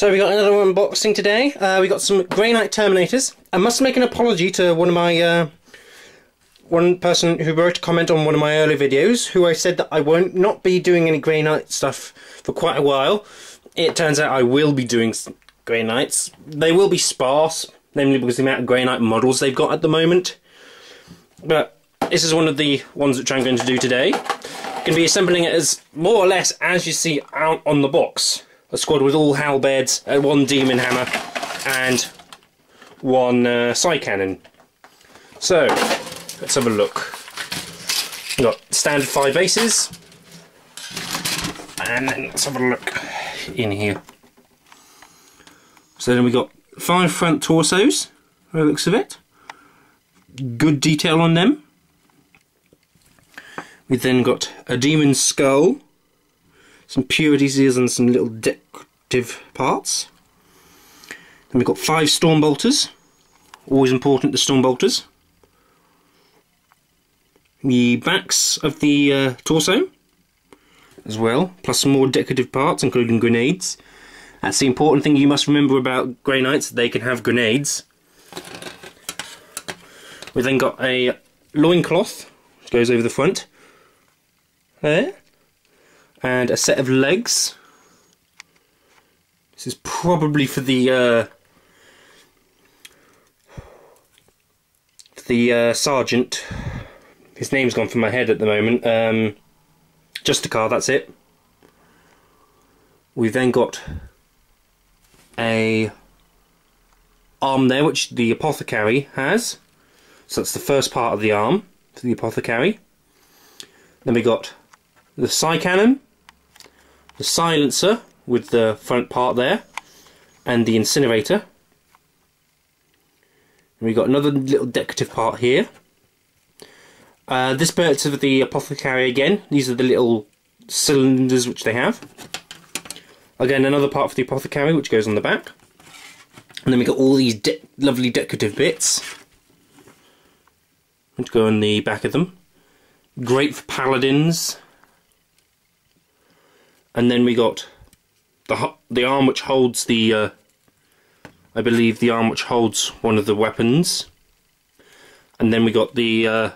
So we got another unboxing today. We got some Grey Knight Terminators. I must make an apology to one of my one person who wrote a comment on one of my early videos, who I said that I won't not be doing any Grey Knight stuff for quite a while. It turns out I will be doing Grey Knights. They will be sparse, namely because of the amount of Grey Knight models they've got at the moment. But this is one of the ones which I'm going to do today. I'm going to be assembling it as more or less as you see out on the box. A squad with all halberds, one demon hammer, and one side cannon. So, let's have a look. We've got standard 5 aces, and then let's have a look in here. So then we got 5 front torsos, by the looks of it. Good detail on them. We've then got a demon skull, some purity seals and some little decorative parts. Then we've got 5 storm bolters, always important, the storm bolters. The backs of the torso as well, plus some more decorative parts including grenades. That's the important thing you must remember about Grey Knights, they can have grenades. We've then got a loincloth which goes over the front there, and a set of legs. This is probably for the sergeant. His name's gone from my head at the moment. Just a car, that's it. We've then got a arm there which the apothecary has. So that's the first part of the arm for the apothecary. Then we got the side cannon, the silencer with the front part there, and the incinerator. And we got another little decorative part here. This part's of the apothecary again. These are the little cylinders which they have. Again, another part for the apothecary which goes on the back. And then we got all these lovely decorative bits which go on the back of them. Great for paladins. And then we got the arm which holds the, I believe the arm which holds one of the weapons. And then we got the an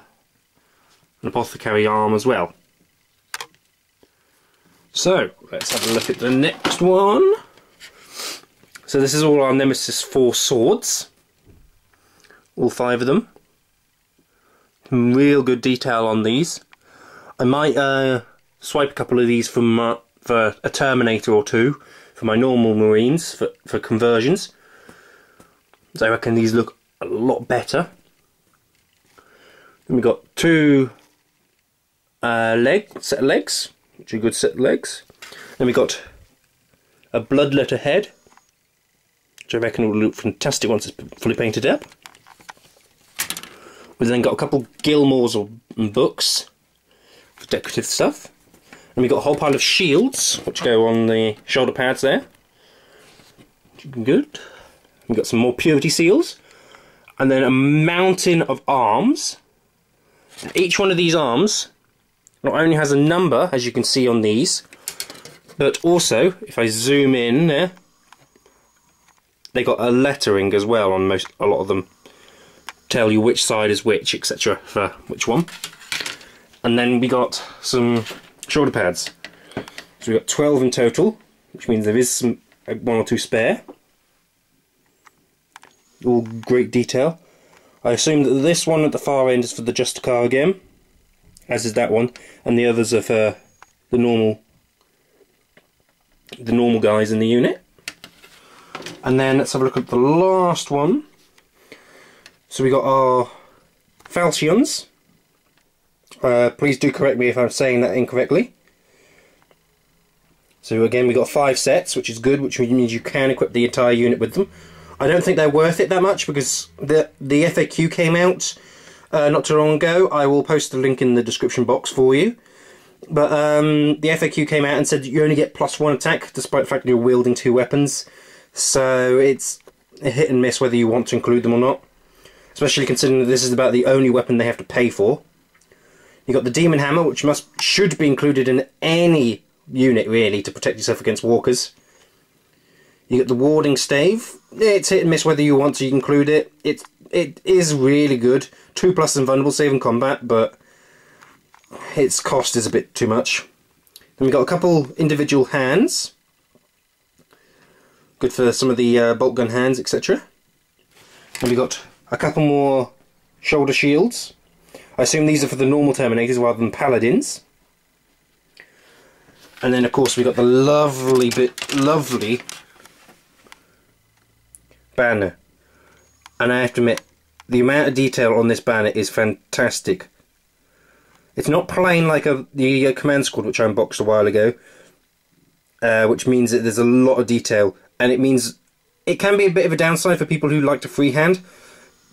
apothecary arm as well. So, let's have a look at the next one. So this is all our Nemesis 4 swords. All 5 of them. Some real good detail on these. I might swipe a couple of these from for a Terminator or two for my normal Marines for conversions. So I reckon these look a lot better. Then we've got 2 set of legs, which are a good set of legs. Then we've got a bloodletter head, which I reckon will look fantastic once it's fully painted up. We've then got a couple Gilmores or books for decorative stuff. And we've got a whole pile of shields, which go on the shoulder pads there. Good. We've got some more purity seals. And then a mountain of arms. And each one of these arms not only has a number, as you can see on these, but also, if I zoom in there, they got a lettering as well on a lot of them. Tell you which side is which, etc. for which one. And then we got some shoulder pads. So we've got 12 in total, which means there is some 1 or 2 spare. All great detail. I assume that this one at the far end is for the Justicar again, as is that one, and the others are for the normal guys in the unit. And then let's have a look at the last one. So we got our falchions. Please do correct me if I'm saying that incorrectly. So again, we got 5 sets, which is good, which means you can equip the entire unit with them. I don't think they're worth it that much because the FAQ came out not too long ago. I will post the link in the description box for you. But the FAQ came out and said that you only get +1 attack, despite the fact that you're wielding 2 weapons. So it's a hit and miss whether you want to include them or not. Especially considering that this is about the only weapon they have to pay for. You got the demon hammer, which should be included in any unit really to protect yourself against walkers. You get the warding stave. It's hit and miss whether you want to include it. It is really good. 2+ invulnerable save in combat, but its cost is a bit too much. Then we've got a couple individual hands. Good for some of the bolt gun hands, etc. And we've got a couple more shoulder shields. I assume these are for the normal Terminators rather than Paladins. And then of course we've got the lovely banner. And I have to admit, the amount of detail on this banner is fantastic. It's not plain like the command squad, which I unboxed a while ago, which means that there's a lot of detail, and it means it can be a bit of a downside for people who like to freehand,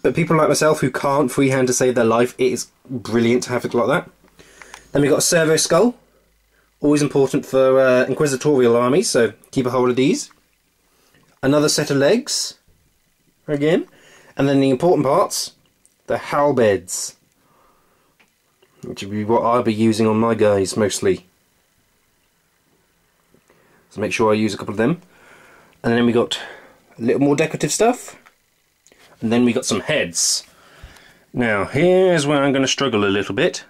but people like myself who can't freehand to save their life, it is brilliant to have it like that. Then we've got a servo skull, always important for inquisitorial armies, so keep a hold of these. Another set of legs, again, and then the important parts, the halberds, which will be what I'll be using on my guys mostly. So make sure I use a couple of them. And then we got a little more decorative stuff. And then we got some heads. Now here's where I'm going to struggle a little bit,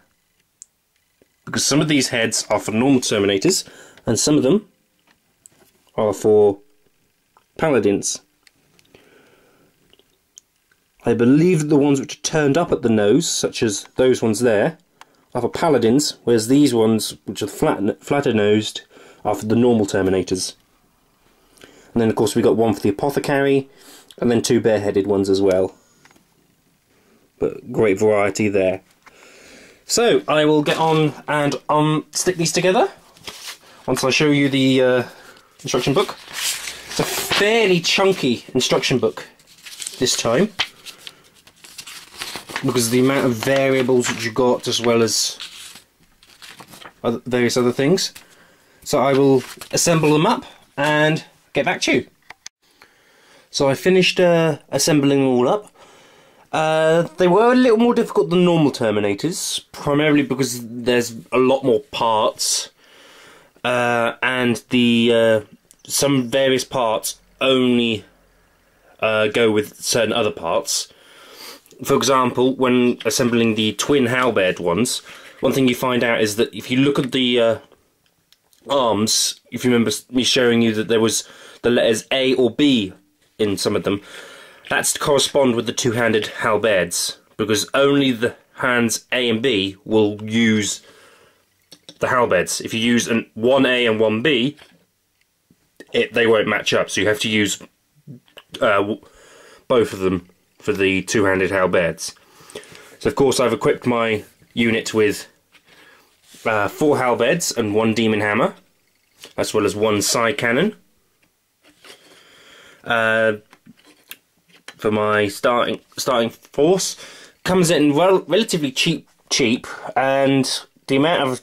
because some of these heads are for normal Terminators and some of them are for Paladins. I believe that the ones which are turned up at the nose, such as those ones there, are for Paladins, whereas these ones, which are flatter nosed, are for the normal Terminators. And then of course we got one for the Apothecary, and then 2 bareheaded ones as well. But great variety there. So I will get on and stick these together once I show you the instruction book. It's a fairly chunky instruction book this time, because of the amount of variables that you got, as well as various other things. So I will assemble them up and get back to you. So I finished assembling them all up. They were a little more difficult than normal Terminators, primarily because there's a lot more parts, and the some various parts only go with certain other parts. For example, when assembling the twin halberd ones, one thing you find out is that if you look at the arms, if you remember me showing you that there was the letters A or B in some of them, that's to correspond with the two-handed halberds, because only the hands A and B will use the halberds. If you use one A and one B, they won't match up, so you have to use both of them for the two-handed halberds. So of course I've equipped my unit with 4 halberds and 1 demon hammer, as well as 1 side cannon. For my starting force, comes in relatively cheap, and the amount of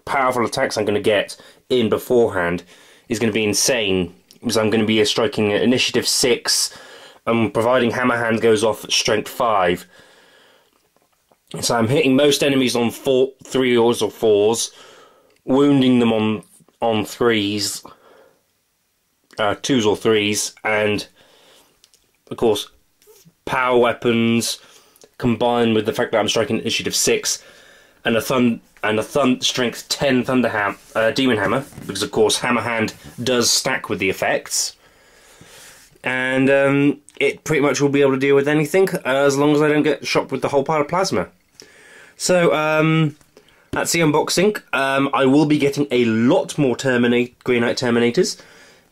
powerful attacks I'm going to get in beforehand is going to be insane, because I'm going to be striking at initiative 6, providing hammer hand goes off at strength 5. So I'm hitting most enemies on 3s or 4s, wounding them on 3s, 2s or 3s, and of course power weapons combined with the fact that I'm striking initiative 6 and a strength 10 demon hammer, because of course hammer hand does stack with the effects, and it pretty much will be able to deal with anything as long as I don't get shot with the whole pile of plasma. So that's the unboxing. I will be getting a lot more Grey Knight Terminators,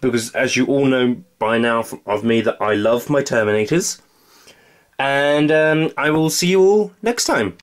because as you all know by now of me that I love my Terminators, and I will see you all next time.